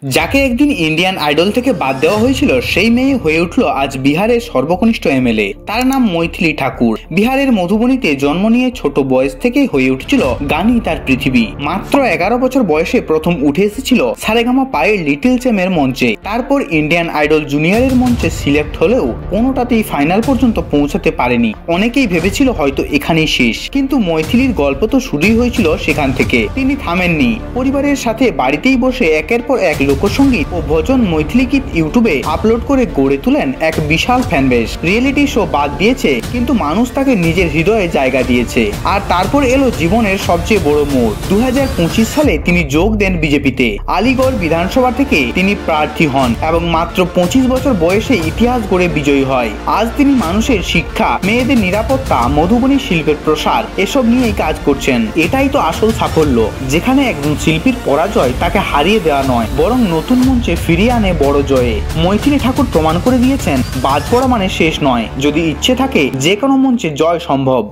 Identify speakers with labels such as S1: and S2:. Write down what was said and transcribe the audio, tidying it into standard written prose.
S1: যাকে একদিন Indian idol থেকে বাদ দেওয়া হয়েছিল সেই মেয়ে হয়ে উঠল আজ বিহারের সর্বকনিষ্ঠ এমএলএ। তার নাম মৈথিলী ঠাকুর। বিহারের মধুবনীতে জন্ম নিয়ে ছোট বয়স থেকেই হয়ে উঠছিল গানই তার পৃথিবী। মাত্র 11 বছর বয়সে প্রথম উঠে এসেছিল সারেগামা পায়ের লিটল চ্যাম্পের মঞ্চে। তারপর ইন্ডিয়ান আইডল জুনিয়রের মঞ্চে সিলেক্ট হলেও কোনোটাতেই ফাইনাল পর্যন্ত পৌঁছাতে পারেনি। অনেকেই ভেবেছিল হয়তো এখানেই শেষ, কিন্তু মৈথিলীর গল্প তো শুরুই হয়েছিল সেখান থেকে। তিনি থামেননি। পরিবারের সাথে বাড়িতেই বসে একের পর এক লোকসঙ্গীত ও ভজন মৈথিলী গীত ইউটিউবে আপলোড করে গড়ে তুলেন এক বিশাল ফ্যানবেস। রিয়েলিটি শো বাদ দিয়েছে, কিন্তু মানুষ তাকে নিজের হৃদয়ে জায়গা দিয়েছে। আর তারপর এলো জীবনের সবচেয়ে বড় মোড়। 2025 সালে তিনি যোগ দেন বিজেপিতে। আলিগড় বিধানসভা থেকে তিনি প্রার্থী হন এবং মাত্র 25 বছর বয়সে ইতিহাস গড়ে বিজয়ী হয়। আজ তিনি মানুষের শিক্ষা, মেয়েদের নিরাপত্তা, মধুবনী শিল্পের প্রসার এসব নিয়েই কাজ করছেন। এটাই তো আসল সাফল্য, যেখানে একজন শিল্পীর পরাজয় তাকে হারিয়ে দেওয়া নয়, বরং নতুন মঞ্চে ফিরিয়ে আনে বড় জয়ে। মৈথিলী ঠাকুর প্রমাণ করে দিয়েছেন বাদ পড়া মানে শেষ নয়। যদি ইচ্ছে থাকে যে কোনো মঞ্চে জয় সম্ভব।